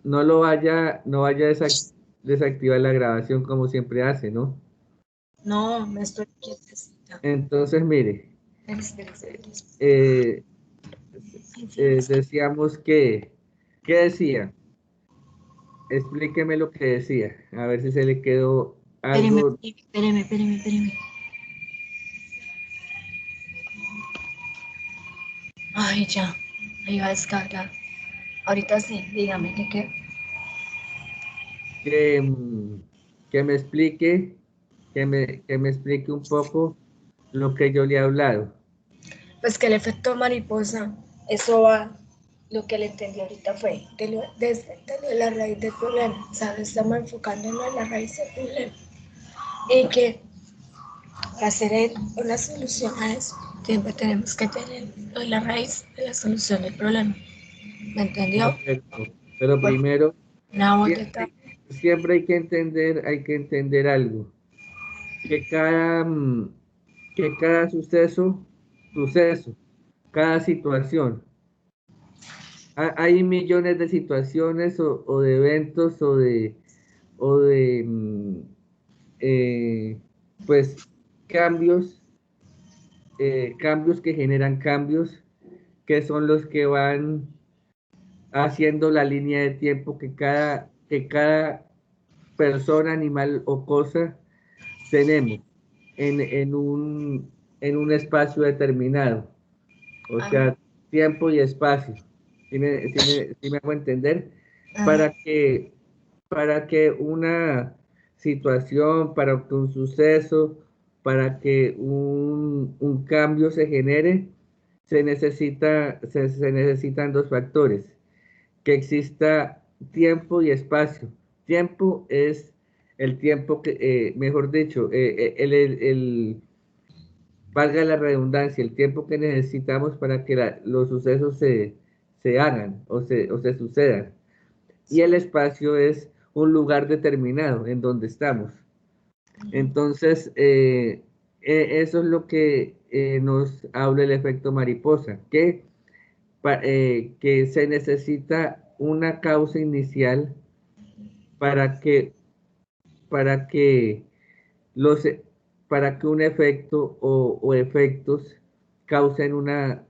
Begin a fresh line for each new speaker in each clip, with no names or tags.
no vaya a desactivar la grabación como siempre hace, ¿no?
No, me estoy quietecita.
Entonces, mire,
Espera, espera, espera.
eh,
Ay, sí, es que-
decíamos ¿qué decía? Explíqueme lo que decía, a ver si se le quedó
Espéreme,
algo.
espéreme, espéreme, espéreme. Ay, ya. Ahí va a descargar. Ahorita sí, dígame que qué.
que, que me explique, que me explique un poco lo que yo le he hablado.
Pues que el efecto mariposa, eso va. Lo que le entendí ahorita fue de lo de la raíz del problema. ¿Sabes? Estamos enfocándonos en la raíz del problema. Y que para hacer una solución a eso, siempre tenemos que tener lo de la raíz de la solución del problema. ¿Me entendió?
Correcto. Pero
Bueno,
primero,
una boteta.
siempre, siempre hay que entender algo, que que cada suceso, cada situación, hay millones de situaciones o de eventos o de eh, pues cambios cambios que generan cambios, que son los que van haciendo la línea de tiempo que cada persona, animal o cosa tenemos en en un espacio determinado, o
Ajá,
sea, tiempo y espacio. Sí me hago entender?
ajá,
Para para que una situación, para que un suceso, para que un cambio se genere, se necesitan dos factores, que exista tiempo y espacio. Tiempo es el tiempo mejor dicho, valga la redundancia, el tiempo que necesitamos para que los sucesos se hagan o se sucedan. Y el
sí,
espacio es un lugar determinado en donde estamos. Entonces, eso es lo que nos habla el efecto mariposa, que se necesita una causa inicial para para que los, para que un efecto o efectos causen una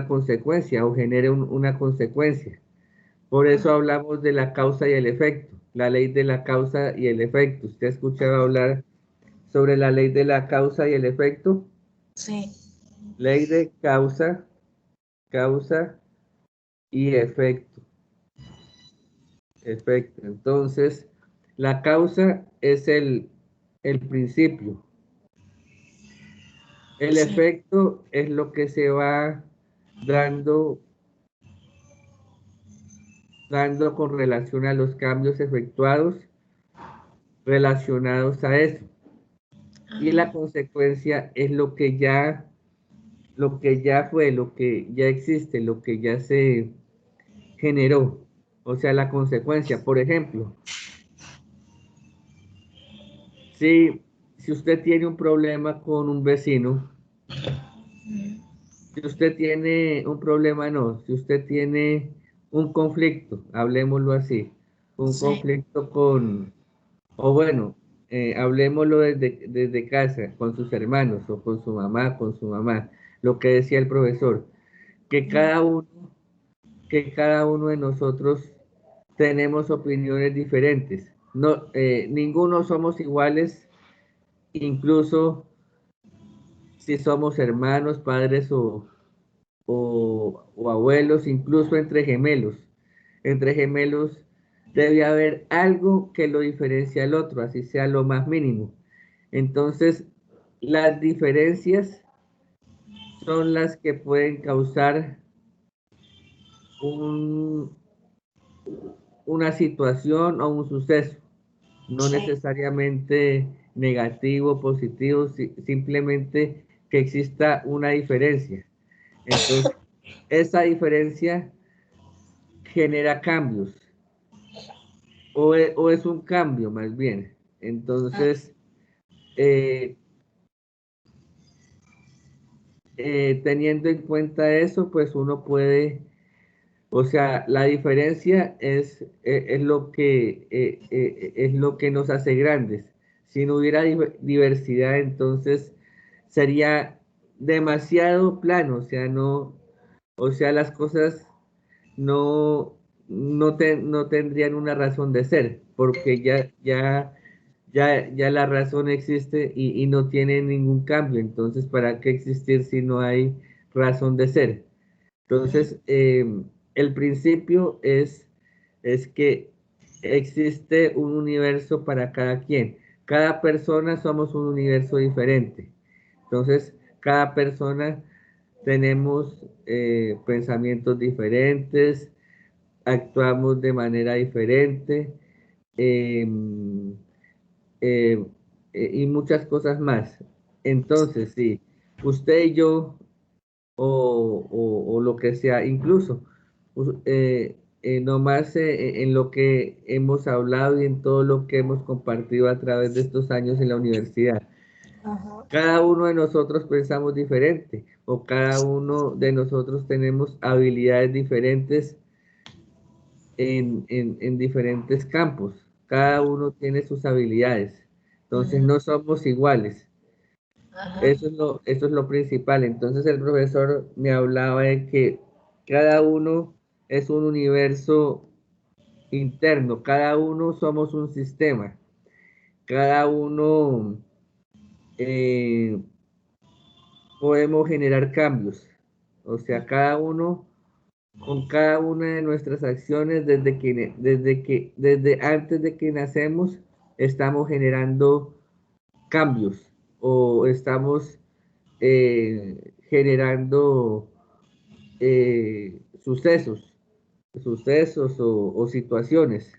consecuencia o generen una consecuencia. Por eso
ajá,
hablamos de la causa y el efecto, la ley de la causa y el efecto. ¿Usted ha escuchado hablar sobre la ley de la causa y el efecto?
sí,
Ley de causa y efecto. Entonces, la causa es el principio. El
sí,
efecto es lo que se va dando, dando con relación a los cambios efectuados relacionados a eso. Y
ajá,
la consecuencia es lo que ya fue, lo que ya existe, lo que ya se generó. O sea, la consecuencia. Por ejemplo, si usted tiene un problema con un vecino, si usted tiene un problema, no, si usted tiene un conflicto, hablemoslo así, un
sí,
conflicto o bueno, hablemoslo desde casa, con sus hermanos o con su mamá, lo que decía el profesor, que que cada uno de nosotros tenemos opiniones diferentes. No, ninguno somos iguales, incluso si somos hermanos, padres o abuelos, incluso entre gemelos. Entre gemelos debe haber algo que lo diferencia al otro, así sea lo más mínimo. Entonces, las diferencias son las que pueden causar un, una situación o un suceso, no
sí,
necesariamente negativo o positivo, simplemente que exista una diferencia. Entonces, esa diferencia genera cambios o es un cambio más bien.
ah,
Entonces, eh, teniendo en cuenta eso, pues uno puede O sea, la diferencia es lo que nos hace grandes. Si no hubiera diversidad, entonces sería demasiado plano, o sea, no, o sea, las cosas no, no tendrían una razón de ser, porque ya la razón existe y no tiene ningún cambio. Entonces, ¿para qué existir si no hay razón de ser? Entonces, el principio es que existe un universo para cada quien. Cada persona somos un universo diferente. Entonces, cada persona tenemos pensamientos diferentes, actuamos de manera diferente em, eh, y muchas cosas más. Entonces, sí, usted y yo o lo que sea, incluso nomás en lo que hemos hablado y en todo lo que hemos compartido a través de estos años en la universidad.
Ajá.
Cada uno de nosotros pensamos diferente o cada uno de nosotros tenemos habilidades diferentes en diferentes campos. Cada uno tiene sus habilidades. Entonces
Ujú.
no somos iguales.
Ajá.
Eso es lo principal. Entonces el profesor me hablaba de que cada uno es un universo interno, cada uno somos un sistema, cada uno eh, podemos generar cambios. O sea, cada uno, con cada una de nuestras acciones, desde antes de que nacemos, estamos generando cambios o estamos generando sucesos o situaciones.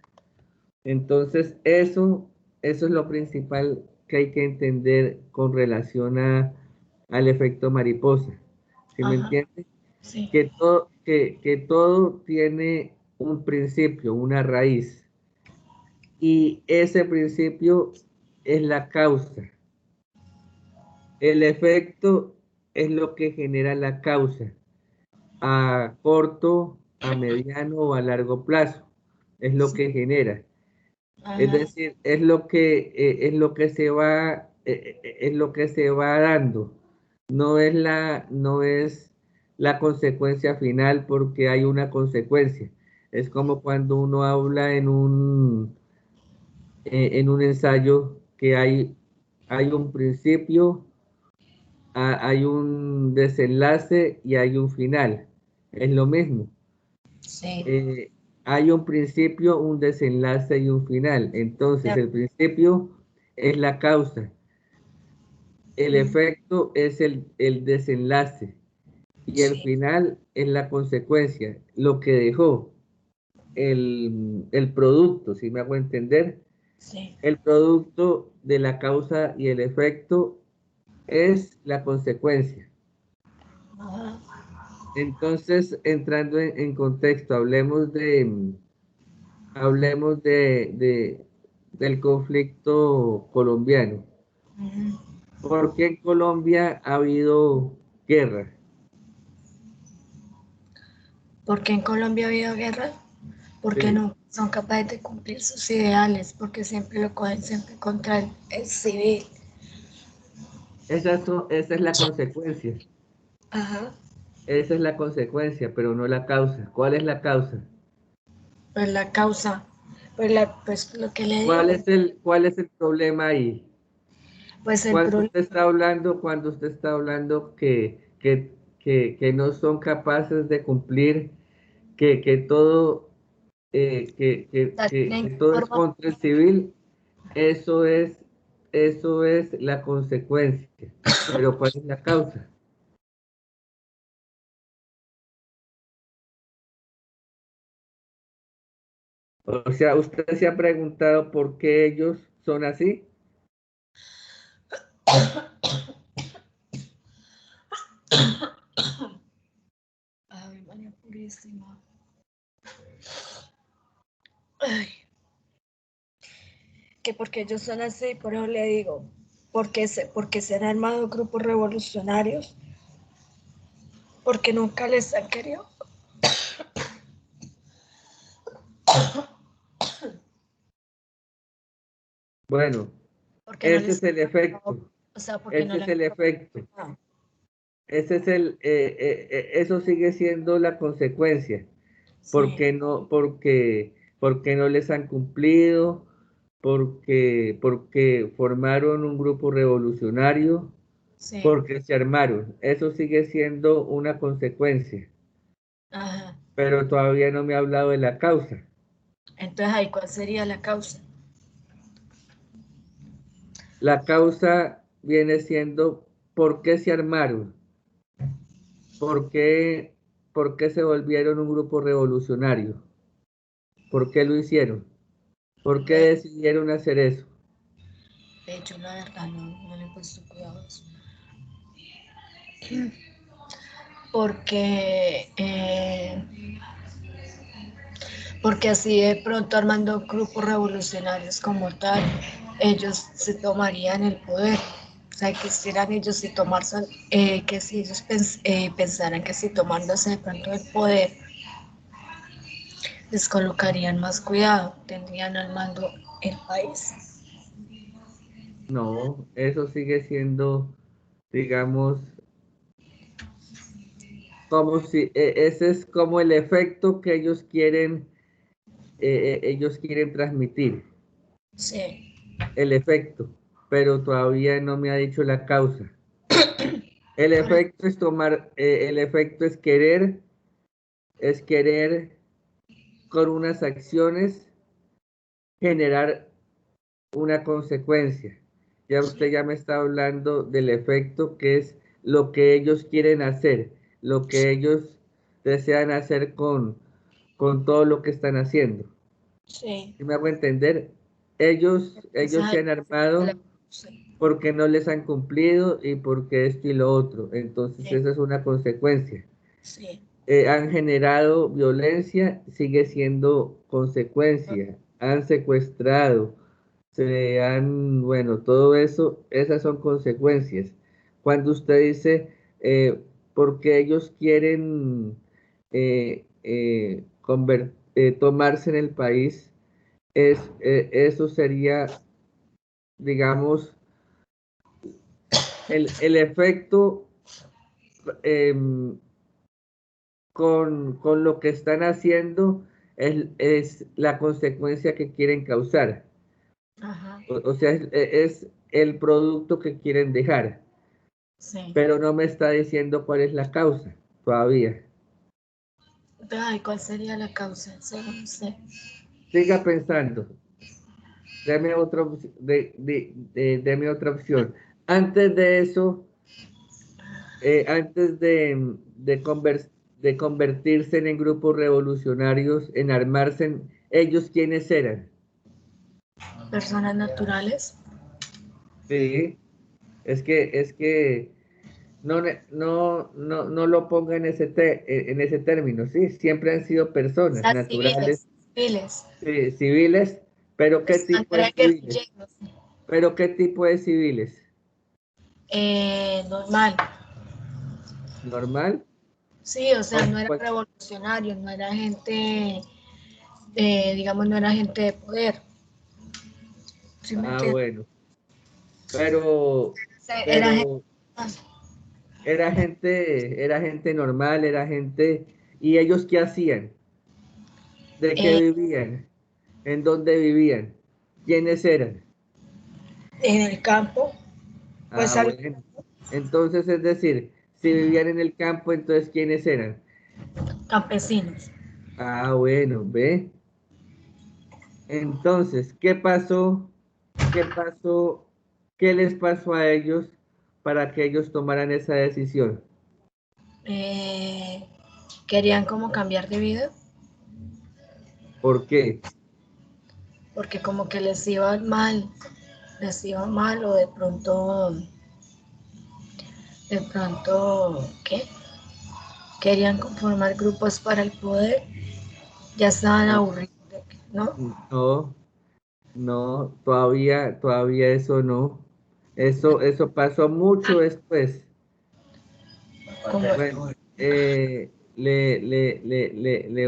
Entonces, eso es lo principal que hay que entender con relación al efecto mariposa. ¿Sí me
Ajá.
entiende?
Sí.
Que todo tiene un principio, una raíz, y ese principio es la causa. El efecto es lo que genera la causa a corto, a mediano o a largo plazo. Es lo
Sí.
que genera. Es
Ajá.
decir, es lo que se va dando. No es la consecuencia final porque hay una consecuencia. Es como cuando uno habla en un ensayo que hay un principio, hay un desenlace y hay un final. Es lo mismo.
Sí.
eh, Hay un principio, un desenlace y un final. Entonces,
Ya.
el principio es la causa, el
Ujú.
efecto es el desenlace y el
Sí.
final es la consecuencia, lo que dejó el producto, si me hago entender.
Sí.
El producto de la causa y el efecto es la consecuencia.
Ajá.
Entonces, entrando en contexto, hablemos del conflicto colombiano.
Ujú.
¿Por qué en Colombia ha habido guerra?
¿Por qué en Colombia ha habido guerra? Porque
Sí,
no son capaces de cumplir sus ideales, porque siempre lo cogen siempre contra el civil.
esa es la consecuencia.
Ajá.
Esa es la consecuencia, pero no la causa. ¿Cuál es la causa?
Pues la causa, pues lo que le digo,
¿Cuál es el problema ahí?
pues el problema,
Cuando usted está hablando que no son capaces de cumplir, que todo, que
tienen
todo es
forma,
contra el civil, eso es, eso es la consecuencia. Pero ¿cuál es la causa? O sea, ¿usted se ha preguntado por qué ellos son así?
ay, María Purísima, ay, que porque ellos son así, por eso le digo, porque se han armado grupos revolucionarios, porque nunca les han querido,
Bueno,
Porque no
ese
les...
es el efecto,
O sea, porque no
ese
le
es
han...
el efecto,
Ah,
ese es eso sigue siendo la consecuencia.
sí,
Porque no les han cumplido, porque formaron un grupo revolucionario,
sí.
porque se armaron. Eso sigue siendo una consecuencia,
Ajá.
pero todavía no me ha hablado de la causa.
Entonces, ahí, ¿cuál sería la causa?
La causa viene siendo por qué se armaron, por qué, por qué se volvieron un grupo revolucionario, por qué lo hicieron, por qué
Ve,
decidieron hacer eso.
de hecho, la verdad, no le he puesto cuidado a eso. Porque, porque así de pronto armando grupos revolucionarios como tal, ellos se tomarían el poder. O sea, quisieran ellos si tomarse, que si ellos pensaran que si tomándose de pronto el poder, les colocarían más cuidado, tendrían al mando el país.
No, eso sigue siendo, digamos, como si ese es como el efecto que ellos quieren transmitir,
Sí,
el efecto, pero todavía no me ha dicho la causa.
por eso,
El efecto es querer con unas acciones generar una consecuencia. Ya usted ya me está hablando del efecto que es lo que ellos quieren hacer, lo que ellos desean hacer con todo lo que están haciendo.
sí.
¿Sí me hago entender?
Entonces,
Ellos se
ahí
han
sería la
armado
causa.
porque no les han cumplido y porque esto y lo otro. Entonces,
Sí,
esa es una consecuencia.
sí.
Han generado violencia, sigue siendo consecuencia. Han secuestrado, bueno, todo eso, esas son consecuencias. Cuando usted dice, porque ellos quieren tomarse en el país, eso sería, digamos, el efecto em, con lo que están haciendo es la consecuencia que quieren causar.
Ajá,
O sea, es el producto que quieren dejar,
sí.
pero no me está diciendo cuál es la causa todavía.
Ay, ¿cuál sería la causa? Según usted.
Siga pensando, deme otra opción. Antes de eso, antes de convertirse en grupos revolucionarios, en armarse, ¿ellos quiénes eran?
Personas naturales.
Sí, es que no lo ponga en ese término, sí, siempre han sido
O
personas
sea,
naturales,
civiles.
civiles, pero ¿qué
No
tipo de
eran
civiles?
guerrilleros.
¿Pero qué tipo de civiles?
Normal.
¿Normal?
Sí, o sea, no
¿Cómo
era
cuál?
revolucionario, no era gente, digamos, no era gente de poder. ¿Sí me
Ah,
entiendes?
bueno, pero,
O sea, era gente
pero era gente normal, era gente, ¿y ellos qué hacían? ¿De qué
eh,
vivían? ¿En dónde vivían? ¿Quiénes eran?
en el campo, pues
Ah, bueno. Entonces, es decir, si vivían en el campo, entonces, ¿quiénes eran?
campesinos.
Ah, bueno, ve. Entonces, ¿qué pasó? ¿Qué pasó? ¿Qué les pasó a ellos para que ellos tomaran esa decisión?
Eh, Querían como cambiar de vida,
¿Por qué?
porque como que les iba mal o de pronto, ¿qué? Querían conformar grupos para el poder, ya estaban
No,
aburridos, ¿no?
no, no, todavía eso no. Eso pasó mucho después.
Como,
Bueno, le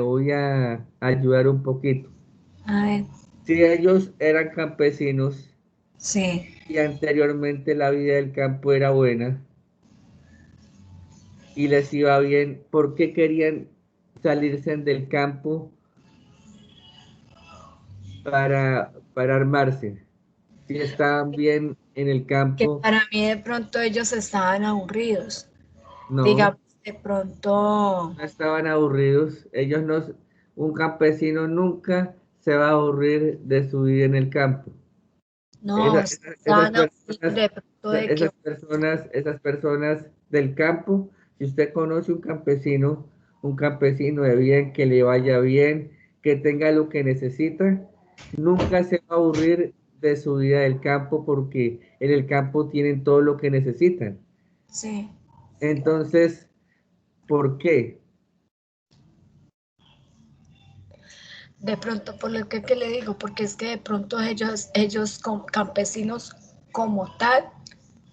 voy a ayudar un poquito.
a ver,
Si ellos eran campesinos,
Sí.
y anteriormente la vida del campo era buena y les iba bien, ¿por qué querían salirse del campo para armarse? Si estaban bien en el
Que
campo,
para mí de pronto ellos estaban aburridos.
no,
Digamos, de pronto,
no estaban aburridos. Ellos no, un campesino nunca se va a aburrir de su vida en el campo.
no,
Esas
estaban aburridos
personas,
de pronto de que,
esas personas del campo, si usted conoce un campesino de bien, que le vaya bien, que tenga lo que necesita, nunca se va a aburrir de su vida del campo porque en el campo tienen todo lo que necesitan.
sí,
Entonces, ¿por qué?
de pronto por lo que le digo, porque es que de pronto ellos como campesinos como tal,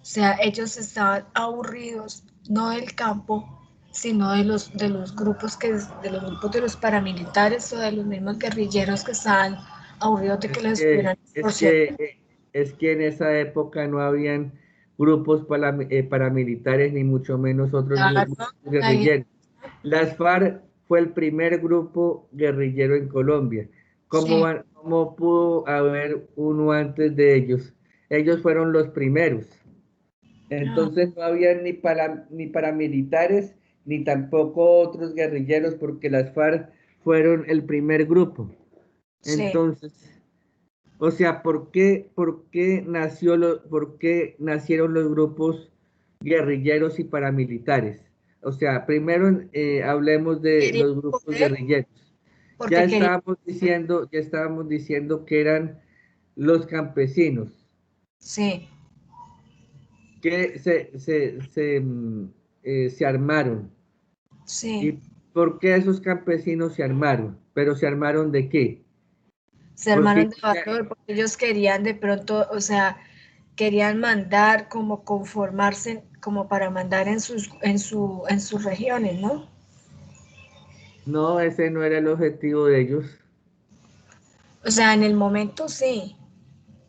o sea, ellos estaban aburridos, no del campo, sino de los grupos de los grupos de los paramilitares o de los mismos guerrilleros que estaban aburridos de que
Es
les
que,
estuvieran extorsionando.
es que en esa época no habían grupos paramilitares ni mucho menos otros
Claro,
grupos
ahí,
guerrilleros. Las FARC fue el primer grupo guerrillero en Colombia.
sí,
¿Cómo pudo haber uno antes de ellos? Ellos fueron los primeros.
ah,
Entonces no había ni paramilitares ni tampoco otros guerrilleros porque las FARC fueron el primer grupo.
sí.
Entonces, o sea, por qué nacieron los grupos guerrilleros y paramilitares? O sea, primero hablemos de
Querían
los grupos
poder
guerrilleros.
porque querían,
Ya estábamos diciendo que eran los campesinos
sí,
que se armaron.
sí,
¿Y por qué esos campesinos se armaron? ¿Pero se armaron de qué?
se
Porque
armaron de valor, porque ellos querían de pronto, o sea, querían mandar como conformarse como para mandar en sus regiones, ¿no?
no, ese no era el objetivo de ellos.
O sea, en el momento sí.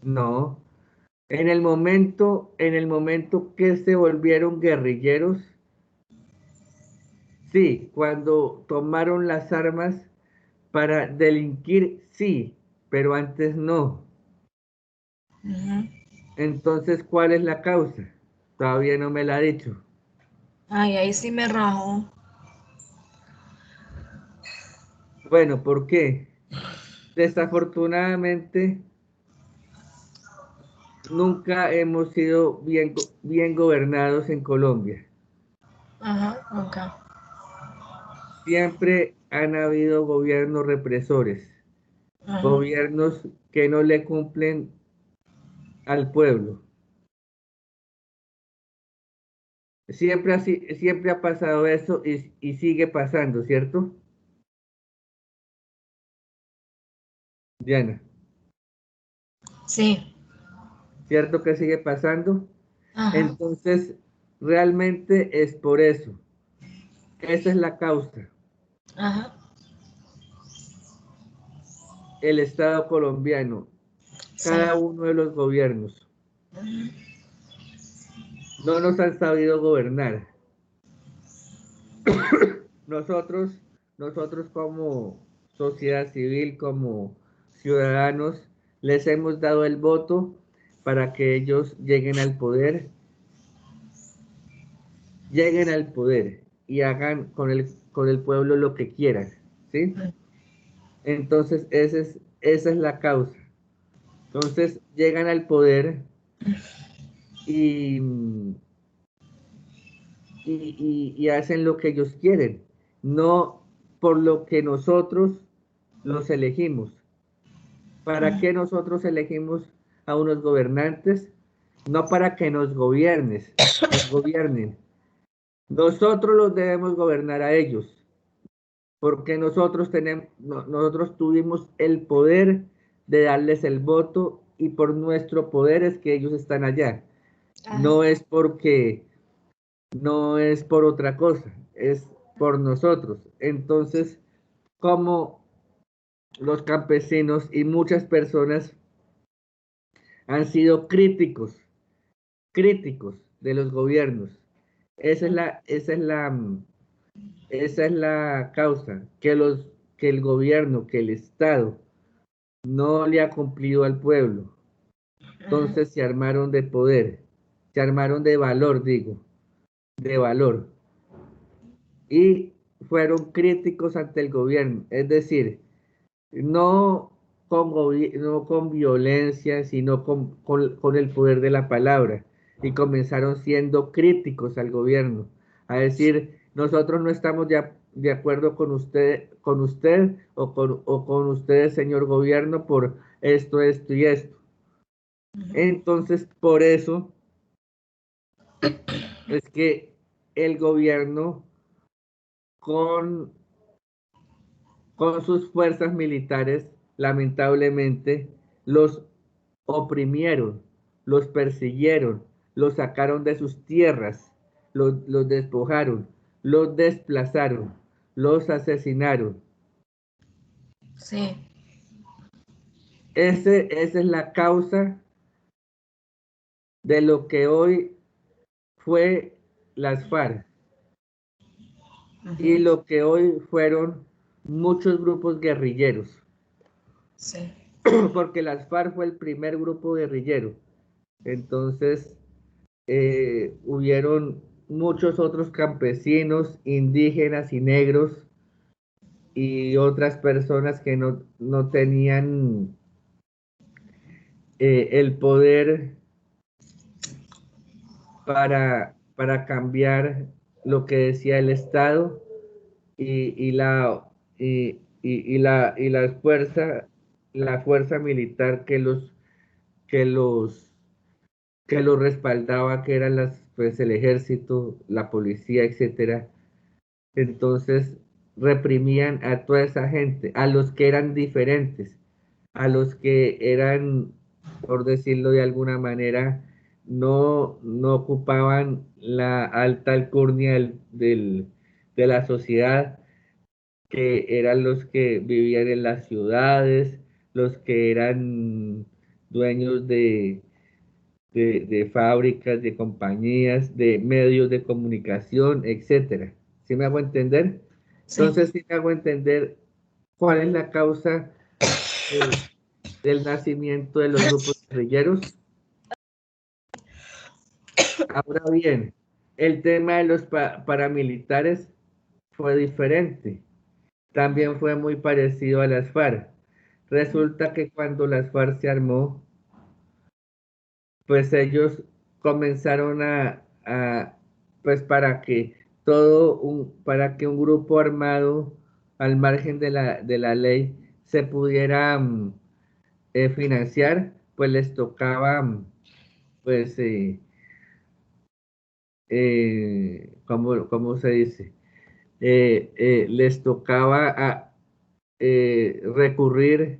No. En el momento que se volvieron guerrilleros, sí, cuando tomaron las armas para delinquir, sí, pero antes no.
Ujú.
Entonces, ¿cuál es la causa? Todavía no me la ha dicho.
Ay, ahí sí me rajó.
Bueno, ¿por qué? Desafortunadamente, nunca hemos sido bien gobernados en Colombia.
Ajá, acá.
Siempre han habido gobiernos represores,
Ajá.
gobiernos que no le cumplen al pueblo. Siempre ha pasado eso y sigue pasando, ¿cierto? Diana,
Sí.
¿cierto que sigue pasando?
Ajá.
Entonces, realmente es por eso. Esa es la causa.
Ajá.
El Estado colombiano,
Sí.
cada uno de los gobiernos,
Ujú.
no nos han sabido gobernar. Nosotros, nosotros como sociedad civil, como ciudadanos, les hemos dado el voto para que ellos lleguen al poder y hagan con el pueblo lo que quieran, ¿sí? Entonces, esa es la causa. Entonces, llegan al poder y, y hacen lo que ellos quieren, no por lo que nosotros los elegimos. ¿Para qué nosotros elegimos a unos gobernantes? No para que nos gobiernen. Nosotros los debemos gobernar a ellos, porque nosotros tuvimos el poder de darles el voto y por nuestro poder es que ellos están allá.
Ajá.
No es porque, no es por otra cosa, es por nosotros. Entonces, como los campesinos y muchas personas han sido críticos de los gobiernos. Esa es la causa, que el gobierno, que el Estado no le ha cumplido al pueblo. Entonces se armaron de poder, se armaron de valor, digo, de valor. Y fueron críticos ante el gobierno, es decir, no no con violencia, sino con el poder de la palabra. Y comenzaron siendo críticos al gobierno, a decir, nosotros no estamos de acuerdo con usted o con usted, señor gobierno, por esto, esto y esto. Entonces, por eso es que el gobierno con, con sus fuerzas militares, lamentablemente, los oprimieron, los persiguieron, los sacaron de sus tierras, los despojaron, los desplazaron, los asesinaron.
Sí.
Esa es la causa de lo que hoy fue las FARC y lo que hoy fueron muchos grupos guerrilleros,
Sí.
porque las FARC fue el primer grupo guerrillero. Entonces, hubieron muchos otros campesinos, indígenas y negros y otras personas que no tenían el poder para cambiar lo que decía el Estado y la fuerza militar que los, que los respaldaba, que eran pues, el ejército, la policía, etcétera. Entonces reprimían a toda esa gente, a los que eran diferentes, a los que eran, por decirlo de alguna manera, no ocupaban la alta alcurnia de la sociedad, que eran los que vivían en las ciudades, los que eran dueños de fábricas, de compañías, de medios de comunicación, etcétera. ¿Sí me hago entender?
Sí.
Entonces, sí me hago entender cuál es la causa de- del nacimiento de los grupos guerrilleros. Ahora bien, el tema de los paramilitares fue diferente. También fue muy parecido a las FARC. Resulta que cuando las FARC se armó, pues ellos comenzaron pues para que un grupo armado al margen de la ley se pudiera financiar, pues les tocaba, pues, ¿cómo se dice? Les tocaba recurrir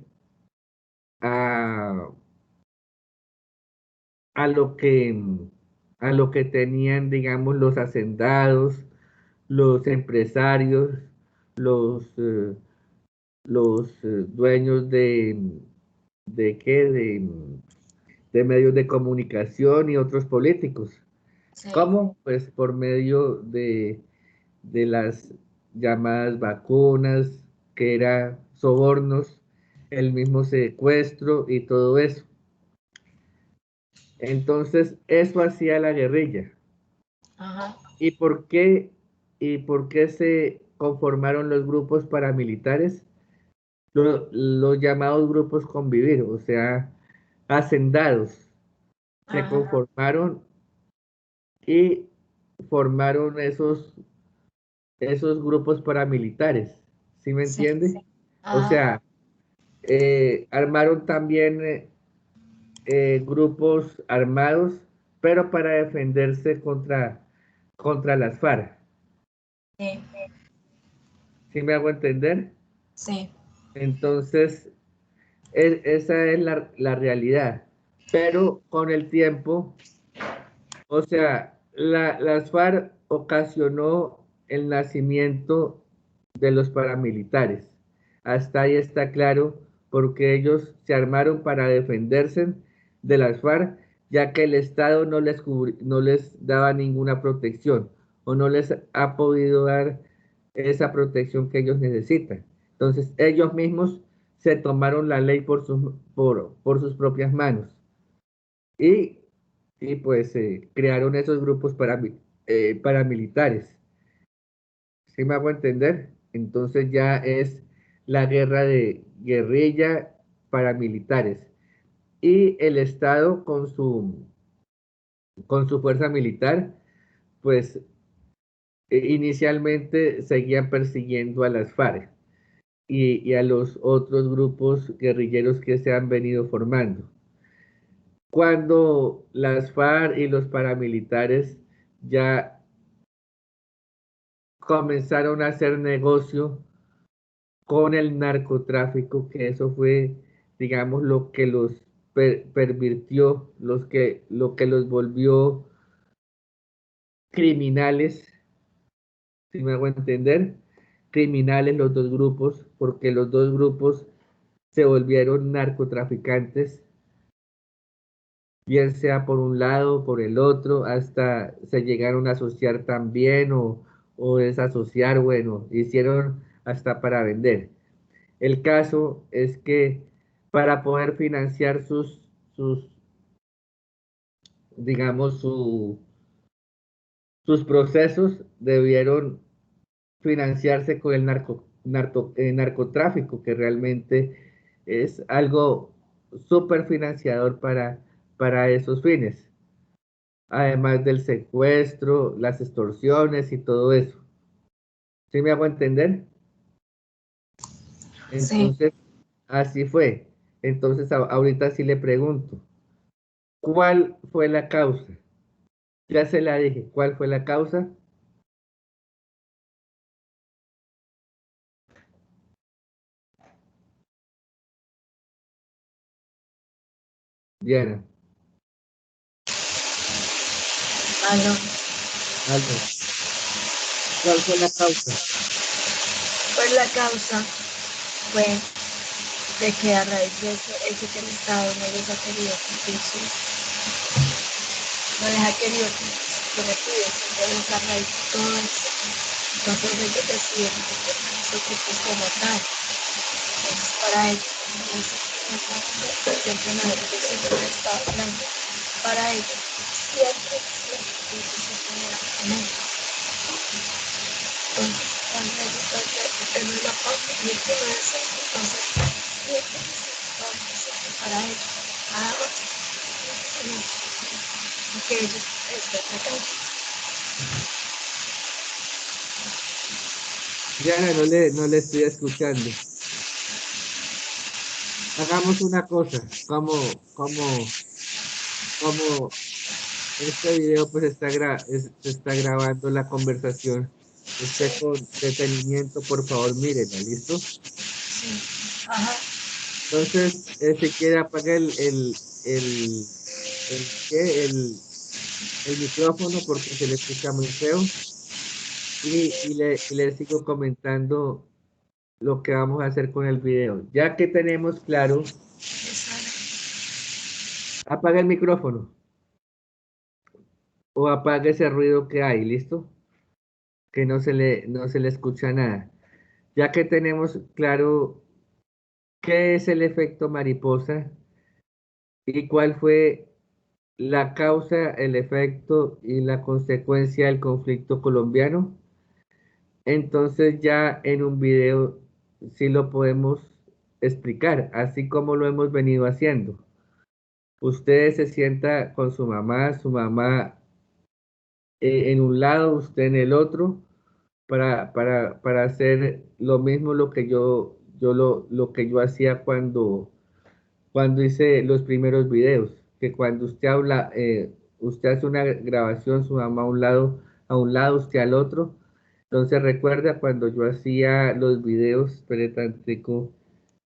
a, a lo que, a lo que tenían, digamos, los hacendados, los empresarios, los, dueños ¿de qué? De medios de comunicación y otros políticos.
Sí.
¿Cómo? Pues por medio de las llamadas vacunas, que era sobornos, el mismo secuestro y todo eso. Entonces, eso hacía la guerrilla.
Ajá.
¿Y por qué, y por qué se conformaron los grupos paramilitares? Los llamados grupos convivir, o sea, hacendados, se
Ajá.
conformaron y formaron esos grupos paramilitares, ¿sí me
Sí.
entiende? O
Ajá.
sea, armaron también grupos armados, pero para defenderse contra las FARC.
Sí.
¿Sí me hago entender?
Sí.
Entonces, esa es la realidad. Pero con el tiempo, o sea, las FARC ocasionó el nacimiento de los paramilitares. Hasta ahí está claro, porque ellos se armaron para defenderse de las FARC, ya que el Estado no les daba ninguna protección o no les ha podido dar esa protección que ellos necesitan. Entonces, ellos mismos se tomaron la ley por sus propias manos y, y pues crearon esos grupos paramilitares. ¿Sí me hago entender? Entonces ya es la guerra de guerrilla paramilitares y el Estado con su fuerza militar, pues inicialmente seguían persiguiendo a las FARC y a los otros grupos guerrilleros que se han venido formando. Cuando las FARC y los paramilitares ya comenzaron a hacer negocio con el narcotráfico, que eso fue, digamos, lo que los pervirtió, lo que los volvió criminales, si me hago entender, criminales los dos grupos, porque los dos grupos se volvieron narcotraficantes, bien sea por un lado o por el otro, hasta se llegaron a asociar también o desasociar, bueno, hicieron hasta para vender. El caso es que para poder financiar sus digamos, sus procesos debieron financiarse con el narcotráfico, que realmente es algo súper financiador para esos fines, además del secuestro, las extorsiones y todo eso. ¿Sí me hago entender?
Sí.
Entonces, así fue. Entonces, ahorita sí le pregunto, ¿cuál fue la causa? Ya se la dije, ¿cuál fue la causa? Diana,
Aló.
algo. ¿Cuál fue la causa?
Pues la causa fue de que a raíz de eso, ese que el Estado no les ha querido cumplir no les ha querido cumplir sus prometidos, entonces a raíz de todo eso, entonces ellos deciden reformar esos grupos como tal. Entonces para ellos, siempre me lo siempre me estaba hablando, para ellos, siempre, siempre, siempre era momento. Entonces, cuando ellos tener la paz y todo eso, entonces, siempre, siempre para ellos, nada más, que ellos estén acá.
Diana, no le estoy escuchando. Hagamos una cosa, como este video pues se está grabando la conversación. Usted
Sí,
con detenimiento, por favor, mírela, ¿listo?
sí, ajá,
Entonces, si quiere apague ¿qué? El micrófono porque se le escucha muy feo y le sigo comentando lo que vamos a hacer con el video. Ya que tenemos claro,
esa,
apaga el micrófono o apaga ese ruido que hay, ¿listo? Que no se le escucha nada. Ya que tenemos claro qué es el efecto mariposa y cuál fue la causa, el efecto y la consecuencia del conflicto colombiano, entonces ya en un video sí lo podemos explicar, así como lo hemos venido haciendo. Usted se sienta con su mamá en un lado, usted en el otro, para hacer lo mismo lo que yo hacía cuando hice los primeros videos, que cuando usted habla, usted hace una grabación, su mamá a un lado, usted al otro. Entonces recuerda cuando yo hacía los videos, espere tantico,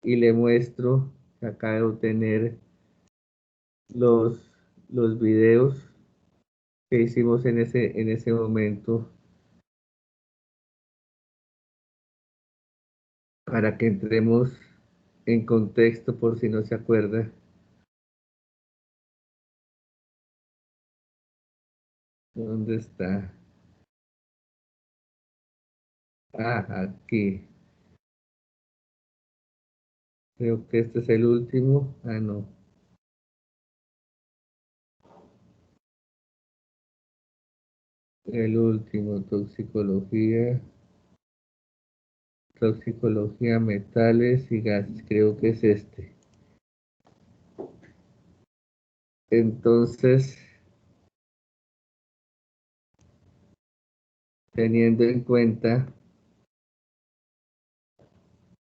y le muestro, acá debo tener los, los videos que hicimos en ese momento para que entremos en contexto por si no se acuerda. ¿Dónde está? Ah, aquí. Creo que este es el último. Ah, no. El último, toxicología, metales y gases. Creo que es este. Entonces, teniendo en cuenta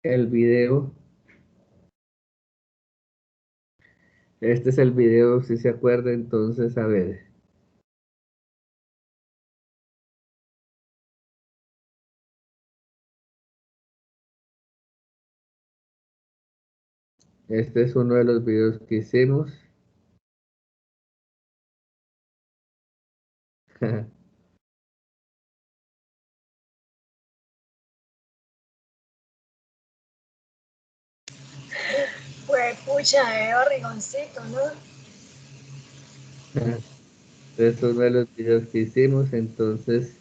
el video, este es el video, si se acuerda, entonces, a ver. Este es uno de los videos que hicimos.
Pues pucha, barrigoncito, ¿no?
Este es uno de los videos que hicimos, entonces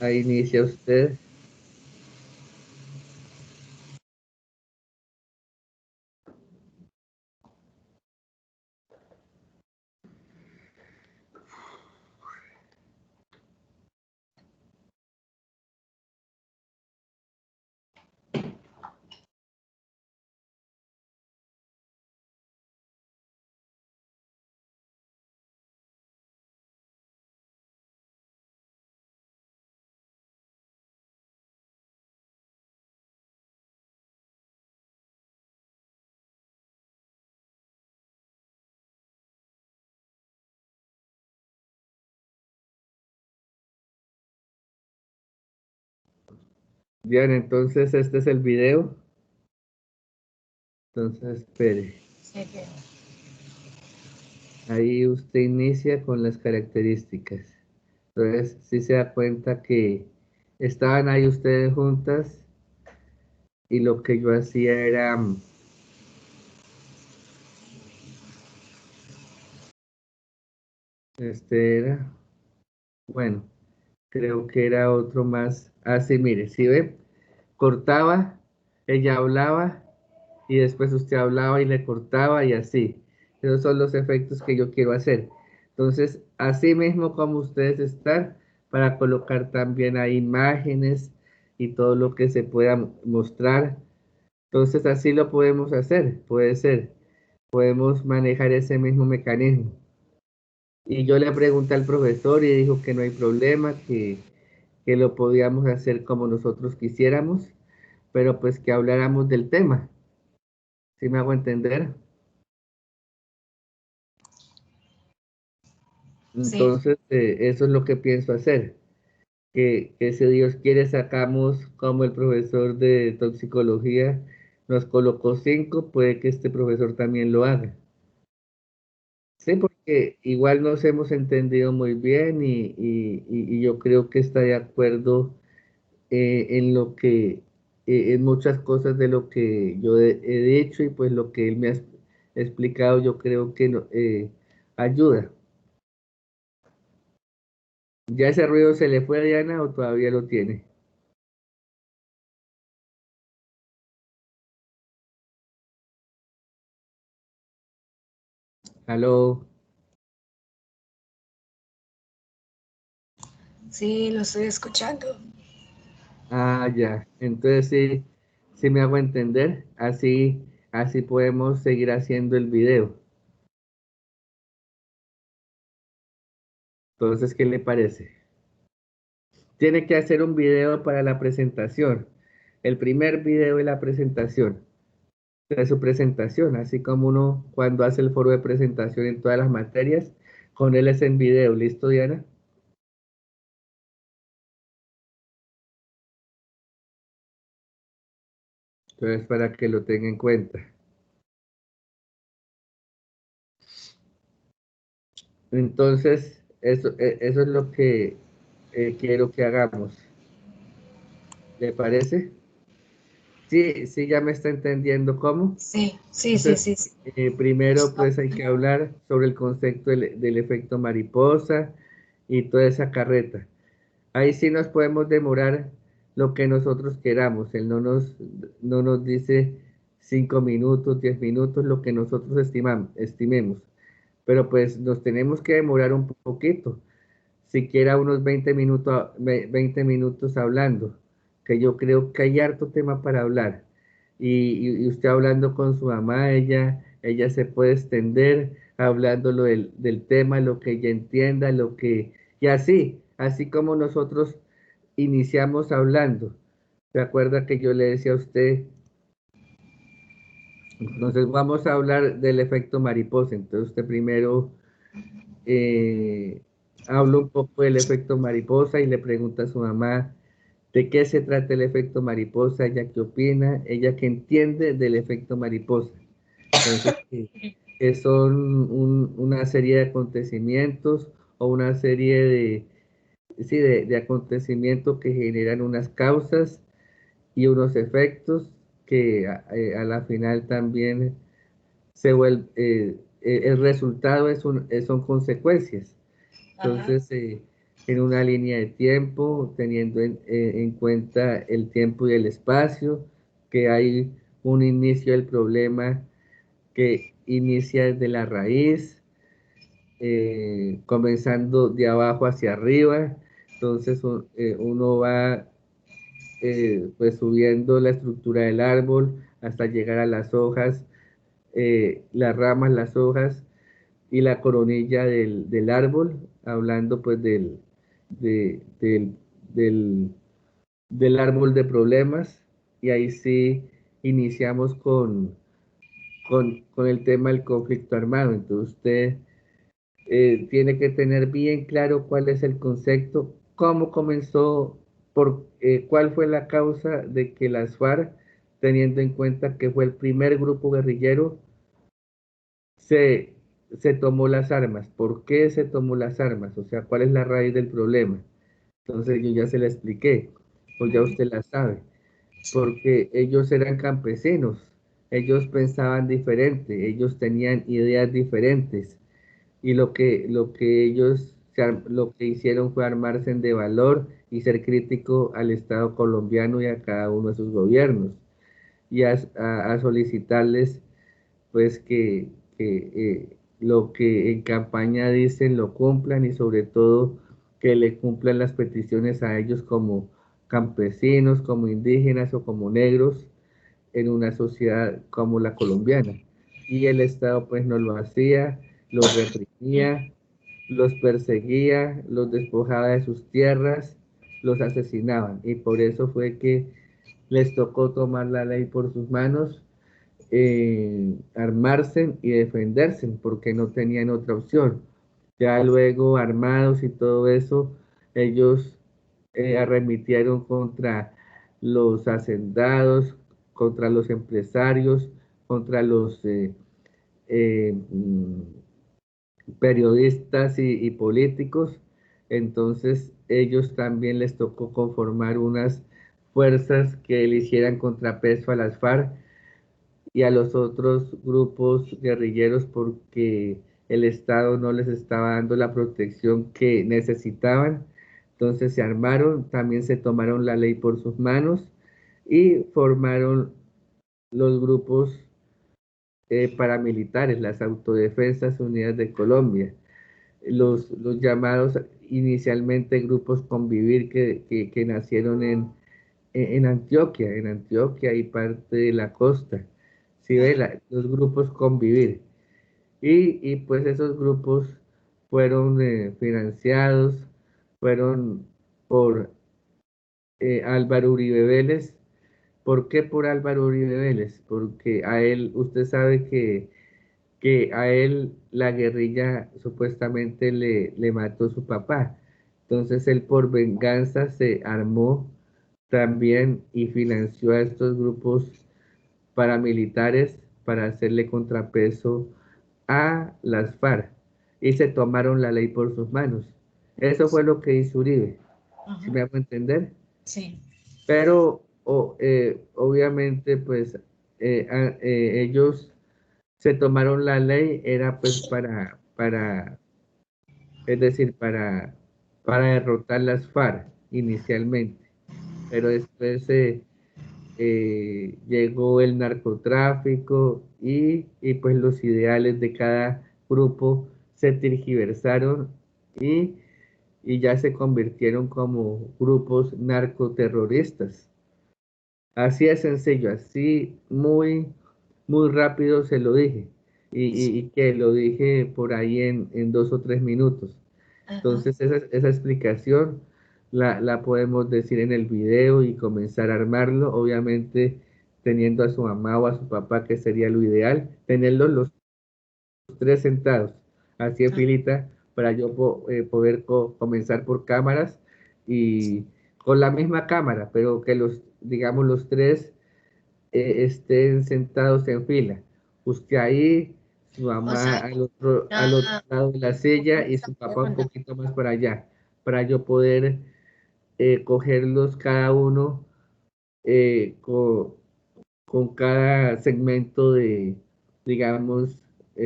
ahí inicia usted. Bien, entonces este es el video. Entonces, espere.
Sí, bien.
Ahí usted inicia con las características. Entonces, si se da cuenta que estaban ahí ustedes juntas y lo que yo hacía era, este era, bueno, creo que era otro más. Así, mire, si ve, cortaba, ella hablaba y después usted hablaba y le cortaba y así. Esos son los efectos que yo quiero hacer. Entonces, así mismo como ustedes están, para colocar también ahí imágenes y todo lo que se pueda mostrar. Entonces, así lo podemos hacer, puede ser. Podemos manejar ese mismo mecanismo. Y yo le pregunté al profesor y dijo que no hay problema, que lo podíamos hacer como nosotros quisiéramos, pero pues que habláramos del tema. ¿Sí me hago entender?
Sí,
Entonces, eso es lo que pienso hacer. Que si Dios quiere sacamos como el profesor de toxicología nos colocó 5, puede que este profesor también lo haga. Sí, porque igual nos hemos entendido muy bien y yo creo que está de acuerdo en lo que, en muchas cosas de lo que yo he dicho y pues lo que él me ha explicado, yo creo que ayuda. ¿Ya ese ruido se le fue a Diana o todavía lo tiene? Aló.
sí, lo estoy escuchando.
Ah, ya. Entonces sí, sí me hago entender. Así podemos seguir haciendo el video. Entonces, ¿qué le parece? Tiene que hacer un video para la presentación. El primer video de la presentación, de su presentación, así como uno cuando hace el foro de presentación en todas las materias, con él es en video. ¿Listo, Diana? Entonces, para que lo tenga en cuenta. Entonces, eso es lo que quiero que hagamos. ¿Le parece? Sí, sí, ya me está entendiendo cómo.
Sí, sí, sí,
Entonces,
sí, sí.
primero pues hay que hablar sobre el concepto del efecto mariposa y toda esa carreta. Ahí sí nos podemos demorar lo que nosotros queramos. Él no nos dice 5 minutos, 10 minutos, lo que nosotros estimemos. Pero pues nos tenemos que demorar un poquito, siquiera unos 20 minutos, 20 minutos hablando, que yo creo que hay harto tema para hablar. Y usted hablando con su mamá, ella se puede extender hablando del tema, lo que ella entienda, y así como nosotros iniciamos hablando. ¿Se acuerda que yo le decía a usted? Entonces vamos a hablar del efecto mariposa. Entonces usted primero habla un poco del efecto mariposa y le pregunta a su mamá de qué se trata el efecto mariposa, ella qué opina, ella qué entiende del efecto mariposa. Entonces, que son una serie de acontecimientos o una serie sí, de acontecimientos que generan unas causas y unos efectos que a la final también se vuelve, el resultado son consecuencias.
Ajá.
Entonces, en una línea de tiempo, teniendo en cuenta el tiempo y el espacio, que hay un inicio del problema que inicia desde la raíz, comenzando de abajo hacia arriba. Entonces, uno va pues subiendo la estructura del árbol hasta llegar a las hojas, las ramas, las hojas y la coronilla del árbol, hablando pues de- del, del, del árbol de problemas, y ahí sí iniciamos con el tema del conflicto armado. Entonces usted tiene que tener bien claro cuál es el concepto, cómo comenzó, cuál fue la causa de que las FARC, teniendo en cuenta que fue el primer grupo guerrillero, se, se tomó las armas. ¿Por qué se tomó las armas? O sea, ¿cuál es la raíz del problema? Entonces yo ya se la expliqué, pues ya usted la sabe, porque ellos eran campesinos, ellos pensaban diferente, ellos tenían ideas diferentes y lo que hicieron fue armarse de valor y ser crítico al Estado colombiano y a cada uno de sus gobiernos y a solicitarles pues lo que en campaña dicen lo cumplan y sobre todo que le cumplan las peticiones a ellos como campesinos, como indígenas o como negros en una sociedad como la colombiana. Y el Estado pues no lo hacía, los reprimía, los perseguía, los despojaba de sus tierras, los asesinaban. Y por eso fue que les tocó tomar la ley por sus manos, armarse y defenderse, porque no tenían otra opción. Ya luego, armados y todo eso, ellos arremitieron contra los hacendados, contra los empresarios, contra los periodistas y políticos. Entonces, ellos también les tocó conformar unas fuerzas que le hicieran contrapeso a las FARC y a los otros grupos guerrilleros, porque el Estado no les estaba dando la protección que necesitaban. Entonces se armaron, también se tomaron la ley por sus manos y formaron los grupos paramilitares, las Autodefensas Unidas de Colombia, los llamados inicialmente grupos Convivir que nacieron en Antioquia y parte de la costa. ¿Sí ve? Los grupos Convivir. Pues esos grupos fueron financiados, fueron por Álvaro Uribe Vélez. ¿Por qué por Álvaro Uribe Vélez? Porque a él, usted sabe que a él la guerrilla supuestamente le mató su papá. Entonces él por venganza se armó también y financió a estos grupos paramilitares para hacerle contrapeso a las FARC y se tomaron la ley por sus manos. Eso fue lo que hizo Uribe, ¿si
Ajá.
me hago entender?
Sí.
Pero obviamente, pues ellos se tomaron la ley, era pues es decir, para derrotar las FARC inicialmente, pero después llegó el narcotráfico y pues los ideales de cada grupo se tergiversaron y, y ya se convirtieron como grupos narcoterroristas. Así es sencillo, así muy rápido se lo dije y que lo dije por ahí en 2 o 3 minutos.
Ajá.
Entonces esa explicación la podemos decir en el video y comenzar a armarlo, obviamente teniendo a su mamá o a su papá, que sería lo ideal, tenerlos los tres sentados, así en
Ah,
filita, para yo poder comenzar por cámaras y con la misma cámara, pero que digamos, los tres estén sentados en fila. Usted ahí, su
o sea,
mamá al otro lado de la
una
silla y su
pantalla
papá un
grande.
poquito más para allá, para yo poder cogerlos cada uno con cada segmento digamos,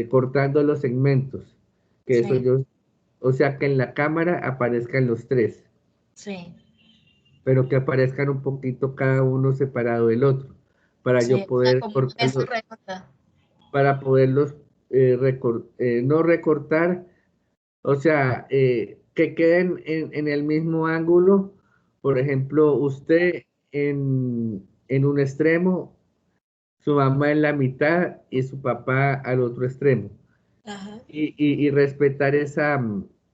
cortando los segmentos, que eso
Sí,
yo, o sea, que en la cámara aparezcan los tres,
sí,
pero que aparezcan un poquito cada uno separado del otro, para yo
sí, o sea,
poder
como una mesa
cortarlos,
redonda.
para poderlos no recortar, o sea, que queden en el mismo ángulo. Por ejemplo, usted en un extremo, su mamá en la mitad y su papá al otro extremo.
Ajá.
Y respetar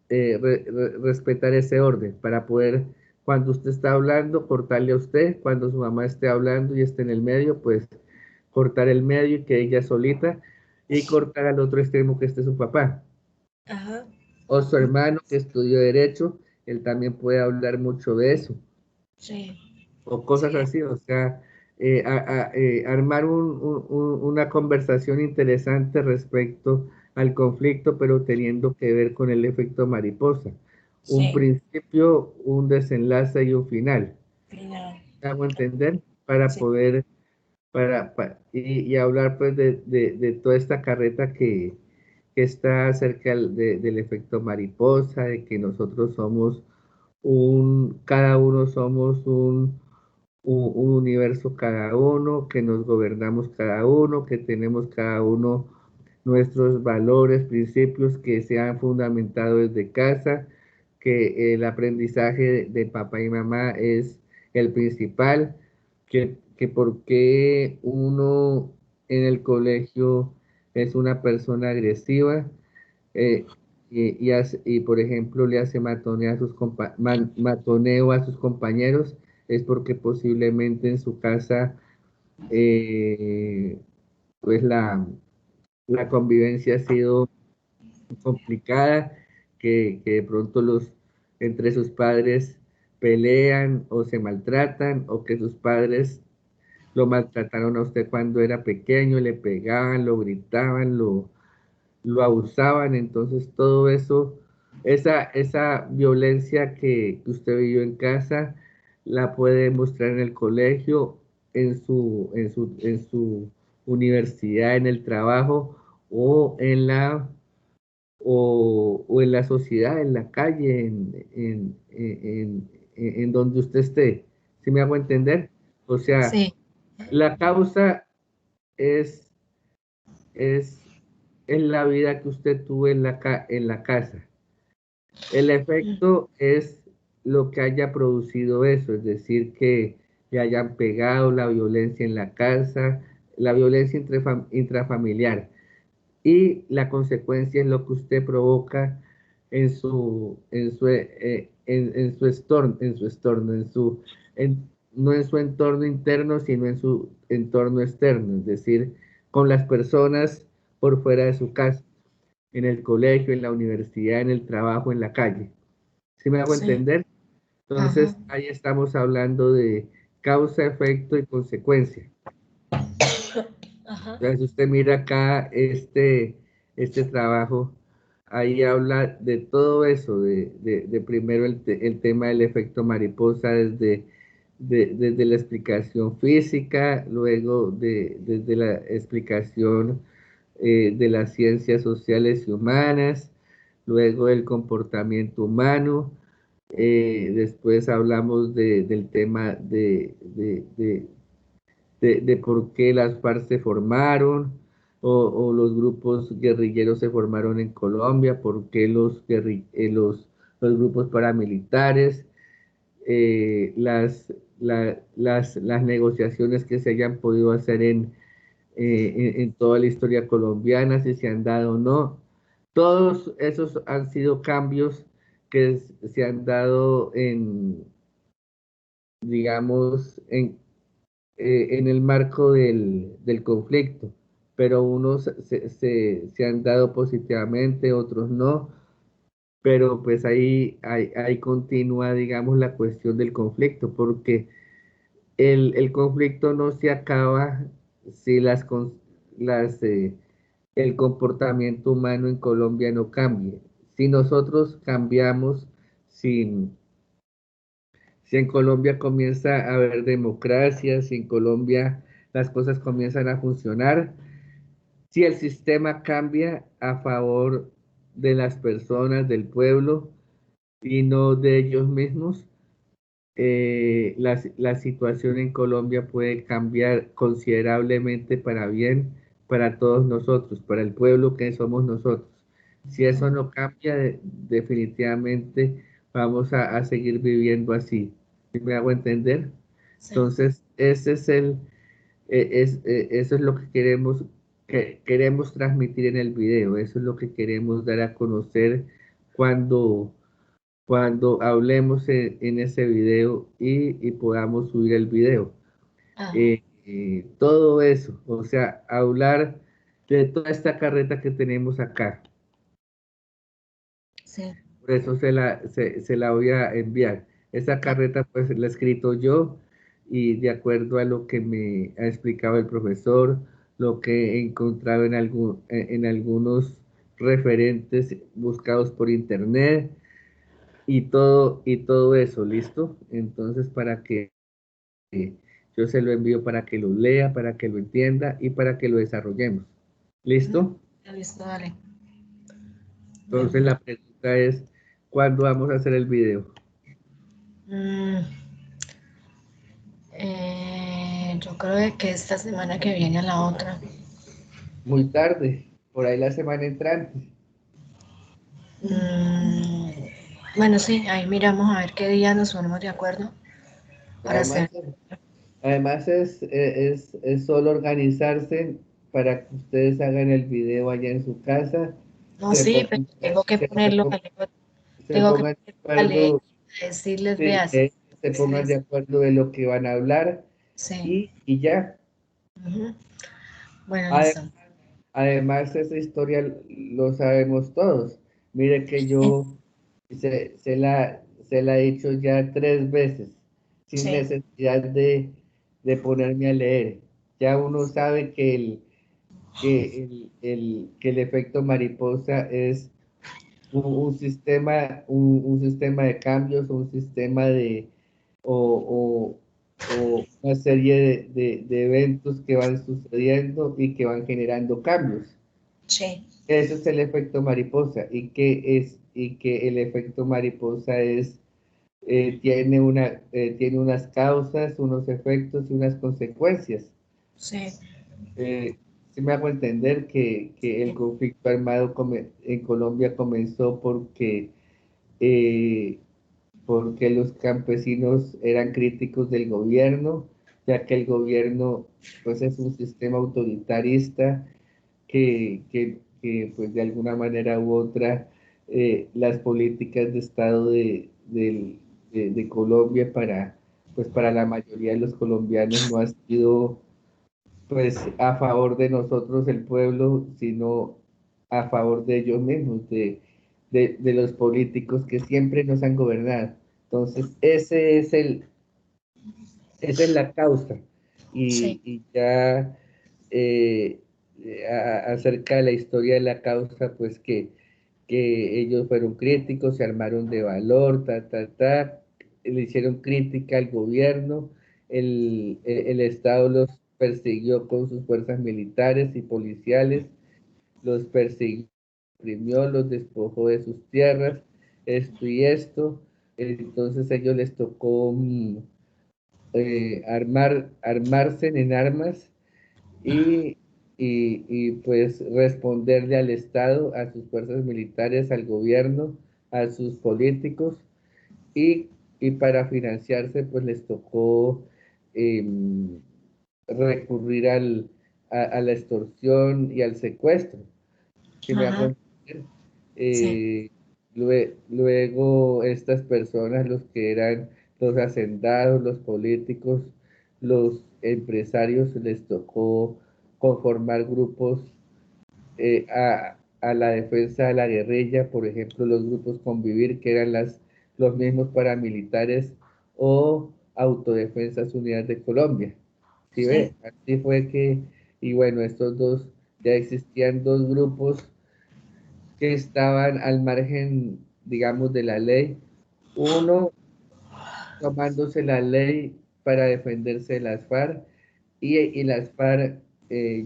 respetar ese orden para poder, cuando usted está hablando, cortarle a usted, cuando su mamá esté hablando y esté en el medio, pues cortar el medio y que ella solita, y cortar al otro extremo que esté su papá.
Ajá.
O su hermano que estudió Derecho, él también puede hablar mucho de eso,
Sí,
o
sí,
cosas así, o sea, armar una conversación interesante respecto al conflicto, pero teniendo que ver con el efecto mariposa. Un
sí.
principio, un desenlace y un final.
Final.
¿Me hago entender? Para
Sí,
poder, y hablar pues de toda esta carreta que está acerca del efecto mariposa, de que nosotros somos cada uno somos un universo cada uno, que nos gobernamos cada uno, que tenemos cada uno nuestros valores, principios que se han fundamentado desde casa, que el aprendizaje de papá y mamá es el principal, que por qué uno en el colegio es una persona agresiva, eh, y, por ejemplo le hace matoneo a sus compañeros, es porque posiblemente en su casa pues la convivencia ha sido complicada, que de pronto entre sus padres pelean o se maltratan, o que sus padres lo maltrataron a usted cuando era pequeño, le pegaban, lo gritaban, lo abusaban. Entonces todo eso, esa violencia que usted vivió en casa, la puede mostrar en el colegio, en su universidad, en el trabajo, o o en la sociedad, en la calle, en donde usted esté. ¿Sí me hago entender? O sea,
sí.
la causa es, es, es la vida que usted tuvo en la casa. El
Mm.
efecto es lo que haya producido eso, es decir, que le hayan pegado, la violencia en la casa, la violencia intrafamiliar. Y la consecuencia es lo que usted provoca no en su entorno interno, sino en su entorno externo, es decir, con las personas por fuera de su casa, en el colegio, en la universidad, en el trabajo, en la calle. ¿Sí me hago
Sí.
entender?
Ajá.
Entonces, ahí estamos hablando de causa, efecto y consecuencia.
Ajá.
Entonces, usted mira acá este trabajo, ahí habla de todo eso, de primero el tema del efecto mariposa, desde la explicación física, luego desde la explicación de las ciencias sociales y humanas, luego el comportamiento humano, después hablamos del tema de por qué las FARC se formaron o los grupos guerrilleros se formaron en Colombia, por qué los grupos paramilitares, las negociaciones que se hayan podido hacer en toda la historia colombiana, si se han dado o no. Todos esos han sido cambios que se han dado digamos, en el marco del conflicto, pero unos se han dado positivamente, otros no, pero pues ahí continúa, digamos, la cuestión del conflicto, porque el conflicto no se acaba si el comportamiento humano en Colombia no cambie. Si nosotros cambiamos, si, si en Colombia comienza a haber democracia, si en Colombia las cosas comienzan a funcionar, si el sistema cambia a favor de las personas, del pueblo y no de ellos mismos, la situación en Colombia puede cambiar considerablemente para bien para todos nosotros, para el pueblo que somos nosotros. Si eso no cambia, definitivamente vamos a seguir viviendo así. ¿Sí me hago entender?
Sí.
Entonces, ese es eso es lo que queremos transmitir en el video, eso es lo que queremos dar a conocer cuando hablemos en ese video y podamos subir el video.
Ajá.
Todo eso, o sea, hablar de toda esta carreta que tenemos acá.
Sí.
Por eso se la voy a enviar. Esa
Ah,
carreta pues la he escrito yo y de acuerdo a lo que me ha explicado el profesor, lo que he encontrado en algunos referentes buscados por internet y todo eso, ¿listo? Entonces, para que yo se lo envío para que lo lea, para que lo entienda y para que lo desarrollemos.
ujú.
¿Listo?
Ya listo, dale.
Entonces,
Bueno.
la pregunta es, ¿cuándo vamos a hacer el video?
Mm, yo creo que esta semana que viene a la otra.
Muy tarde, por ahí la semana entrante.
Mm, bueno, sí, ahí miramos a ver qué día nos ponemos de acuerdo para
Además,
hacer.
además es solo organizarse para que ustedes hagan el video allá en su casa,
No,
se
sí, pero
pongan,
tengo que
se
ponerlo,
pongan se
tengo que
pongan de
ponerlo a leer,
acuerdo,
a decirles,
sí,
veas,
se pongan de
decirles,
acuerdo de lo que van a hablar
sí.
y ya.
Ujú. Bueno,
Además,
listo.
además, esa historia lo sabemos todos. Mire que yo se la he dicho ya 3 veces, sin
Sí,
necesidad de ponerme a leer. Ya uno sabe que el efecto mariposa es un sistema de cambios, un sistema o, o una serie de eventos que van sucediendo y que van generando cambios.
sí,
Eso es el efecto mariposa y que el efecto mariposa tiene unas causas, unos efectos y unas consecuencias.
sí,
Sí me hago entender que el
sí,
conflicto armado en Colombia comenzó eh, porque los campesinos eran críticos del gobierno, ya que el gobierno pues es un sistema autoritarista pues de alguna manera u otra las políticas de Estado de Colombia pues para la mayoría de los colombianos no ha sido pues a favor de nosotros el pueblo, sino a favor de ellos mismos, de los políticos que siempre nos han gobernado. Entonces, esa es la causa.
sí,
Y ya acerca de la historia de la causa, pues que ellos fueron críticos, se armaron de valor, le hicieron crítica al gobierno, el Estado los persiguió con sus fuerzas militares y policiales, los persiguió, oprimió, los despojó de sus tierras, esto y esto. Entonces a ellos les tocó armarse en armas y, pues responderle al Estado, a sus fuerzas militares, al gobierno, a sus políticos y, para financiarse pues les tocó em, recurrir a la extorsión y al secuestro. ¿Sí me hago
Ajá,
entender?
sí,
Eh, luego estas personas, los que eran los hacendados, los políticos, los empresarios, les tocó conformar grupos a la defensa de la guerrilla, por ejemplo, los grupos Convivir, que eran los mismos paramilitares, o Autodefensas Unidas de Colombia. ¿Sí
sí,
ve? Así fue que, y bueno, estos dos, ya existían dos grupos que estaban al margen, digamos, de la ley. Uno tomándose la ley para defenderse de las FARC y las FARC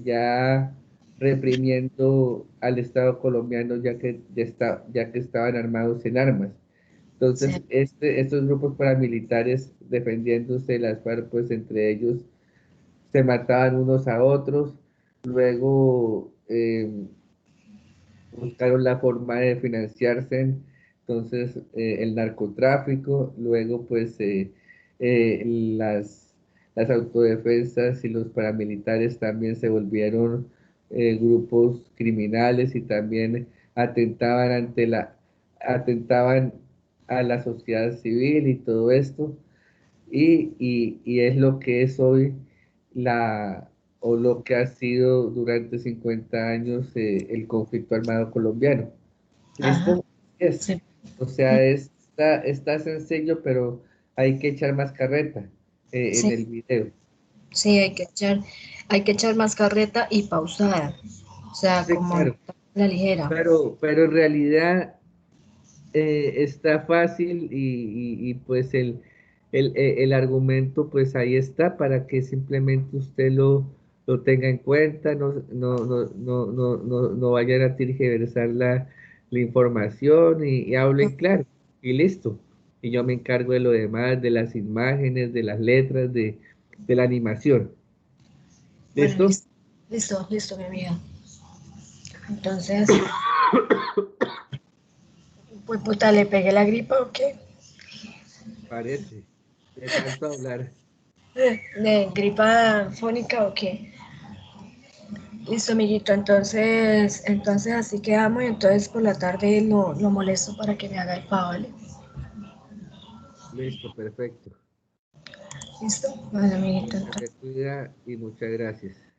ya reprimiendo al Estado colombiano ya que estaban armados en armas.
sí.
Entonces, estos grupos paramilitares defendiéndose de las FARC, pues entre ellos se mataban unos a otros, luego buscaron la forma de financiarse, entonces el narcotráfico, luego pues eh, las, las autodefensas y los paramilitares también se volvieron grupos criminales y también atentaban atentaban a la sociedad civil y todo esto y es lo que es hoy la, o lo que ha sido durante 50 años el conflicto armado colombiano.
Ajá,
¿Listo? Es.
sí.
O sea, está sencillo, pero hay que echar más carreta en
Sí,
el video.
sí, hay que echar más carreta y pausada. O sea,
Sí,
como no
claro,
la ligera.
pero en realidad está fácil pues el argumento pues ahí está para que simplemente usted lo tenga en cuenta, no vayan a tergiversar la información y hablen claro y listo. Y yo me encargo de lo demás, de las imágenes, de las letras, de la animación.
Bueno,
¿Listo?
listo, listo, listo, mi amiga. Entonces, pues puta, le pegué la gripa o qué.
Parece. De tanto hablar.
¿De gripa fónica o qué? Listo, amiguito. Entonces así quedamos y entonces por la tarde lo molesto para que me haga el favor, ¿vale?
Listo, perfecto.
¿Listo? Vale, amiguito.
Se me
Entonces.
cuida y muchas gracias.